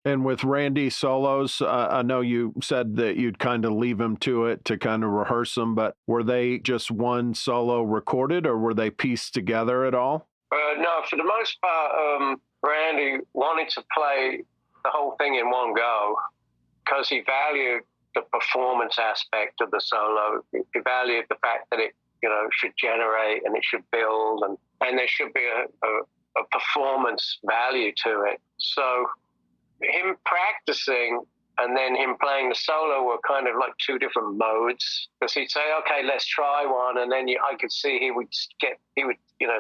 And with Randy solos, I know you said that you'd kind of leave him to it to kind of rehearse them, but were they just one solo recorded or were they pieced together at all? No, for the most part, Randy wanted to play the whole thing in one go because he valued the performance aspect of the solo. He valued the fact that it, should generate and it should build and there should be a performance value to it. So him practicing and then him playing the solo were kind of like two different modes. Because he'd say, "Okay, let's try one," and then I could see he would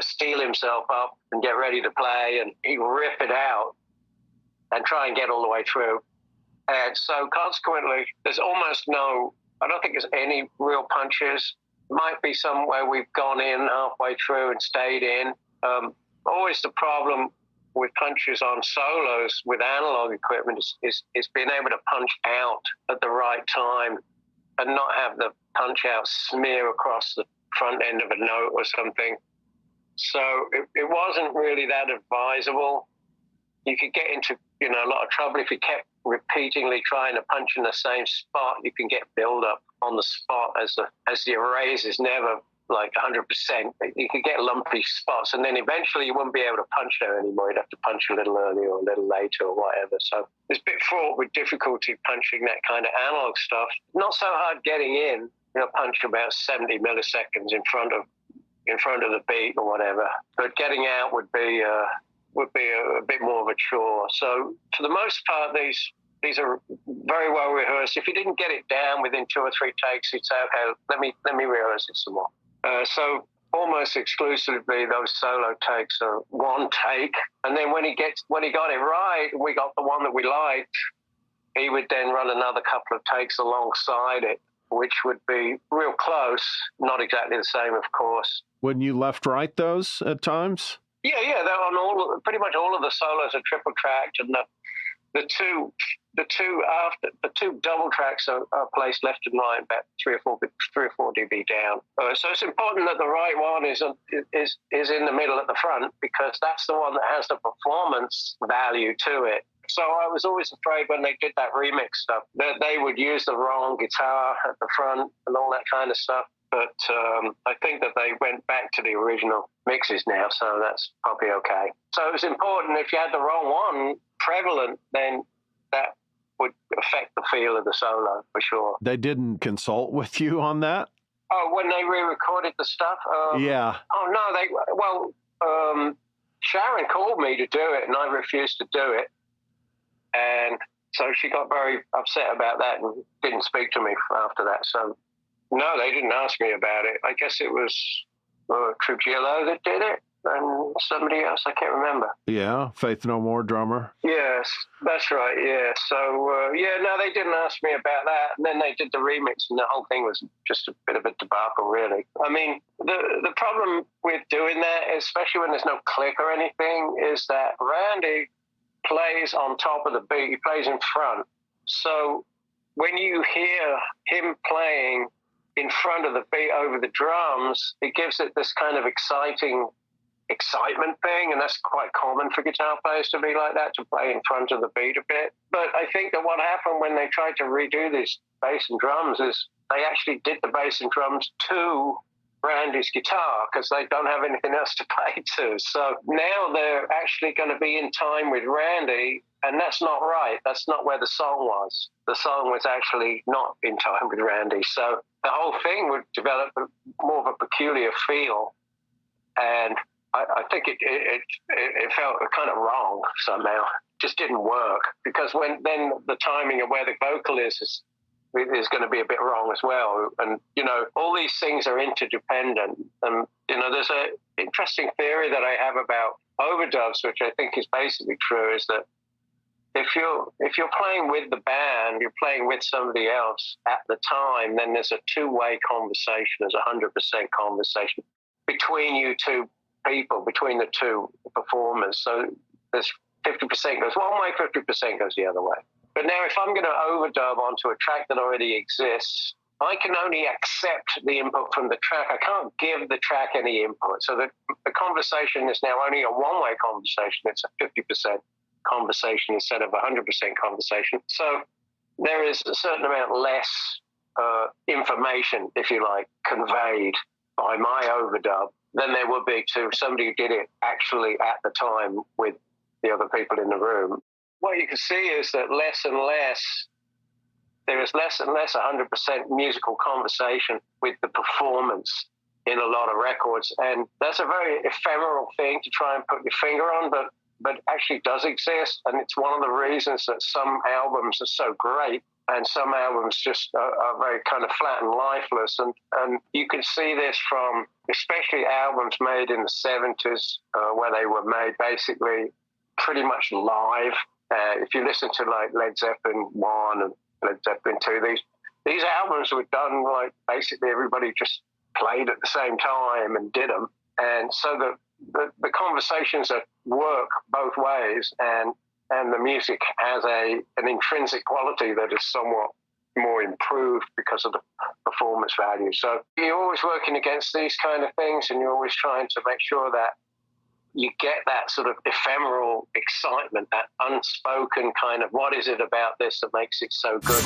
steel himself up and get ready to play, and he'd rip it out and try and get all the way through. And so consequently, there's almost I don't think there's any real punches. Might be somewhere we've gone in halfway through and stayed in. Always the problem with punches on solos with analog equipment is being able to punch out at the right time and not have the punch out smear across the front end of a note or something. So it wasn't really that advisable. You could get into a lot of trouble if you kept repeatedly trying to punch in the same spot. You can get build up on the spot as the erase is never like 100%. You could get lumpy spots, and then eventually you wouldn't be able to punch there anymore. You'd have to punch a little earlier or a little later or whatever. So it's a bit fraught with difficulty punching that kind of analog stuff. Not so hard getting in. Punch about 70 milliseconds in front of the beat or whatever. But getting out would be a bit more of a chore. So for the most part, these are very well rehearsed. If you didn't get it down within 2 or 3 takes, you'd say, "Okay, let me rehearse it some more." So almost exclusively those solo takes are one take, and then when he got it right, we got the one that we liked. He would then run another couple of takes alongside it, which would be real close, not exactly the same, of course. Wouldn't you left-right those at times? Yeah, they're on pretty much all of the solos are triple tracked, and the two double tracks are placed left and right, about 3 or 4 dB down. So it's important that the right one is in the middle at the front, because that's the one that has the performance value to it. So I was always afraid when they did that remix stuff that they would use the wrong guitar at the front and all that kind of stuff. But I think that they went back to the original mixes now, so that's probably okay. So it was important, if you had the wrong one prevalent, then that would affect the feel of the solo for sure. They didn't consult with you on that? Oh, when they re-recorded the stuff? Yeah. Oh, no, Sharon called me to do it and I refused to do it. And so she got very upset about that and didn't speak to me after that. So no, they didn't ask me about it. I guess it was Trujillo that did it and somebody else. I can't remember. Yeah, Faith No More drummer. Yes, that's right, yeah. So, no, they didn't ask me about that. And then they did the remix and the whole thing was just a bit of a debacle, really. I mean, the problem with doing that, especially when there's no click or anything, is that Randy plays on top of the beat. He plays in front. So when you hear him playing in front of the beat over the drums, it gives it this kind of excitement thing, and that's quite common for guitar players to be like that, to play in front of the beat a bit. But I think that what happened when they tried to redo this bass and drums is they actually did the bass and drums to Randy's guitar because they don't have anything else to play to. So now they're actually going to be in time with Randy, and that's not right. That's not where the song was. The song was actually not in time with Randy. So the whole thing would develop more of a peculiar feel, and I think it felt kind of wrong somehow. It just didn't work because then the timing of where the vocal is going to be a bit wrong as well. And, all these things are interdependent. And, there's an interesting theory that I have about overdubs, which I think is basically true, is that if you're playing with the band, you're playing with somebody else at the time, then there's a two-way conversation, there's 100% conversation between you two people, between the two performers. So there's 50% goes one way, 50% goes the other way. But now if I'm going to overdub onto a track that already exists, I can only accept the input from the track. I can't give the track any input. So the conversation is now only a one-way conversation. It's a 50% conversation instead of 100% conversation. So there is a certain amount less information, if you like, conveyed by my overdub than there would be to somebody who did it actually at the time with the other people in the room. What you can see is that there is less and less 100% musical conversation with the performance in a lot of records. And that's a very ephemeral thing to try and put your finger on, but actually does exist. And it's one of the reasons that some albums are so great and some albums just are very kind of flat and lifeless. And you can see this from especially albums made in the 70s where they were made basically pretty much live. If you listen to like Led Zeppelin 1 and Led Zeppelin 2, these albums were done like basically everybody just played at the same time and did them. And so the conversations that work both ways and the music has an intrinsic quality that is somewhat more improved because of the performance value. So you're always working against these kind of things, and you're always trying to make sure that you get that sort of ephemeral excitement, that unspoken kind of what is it about this that makes it so good.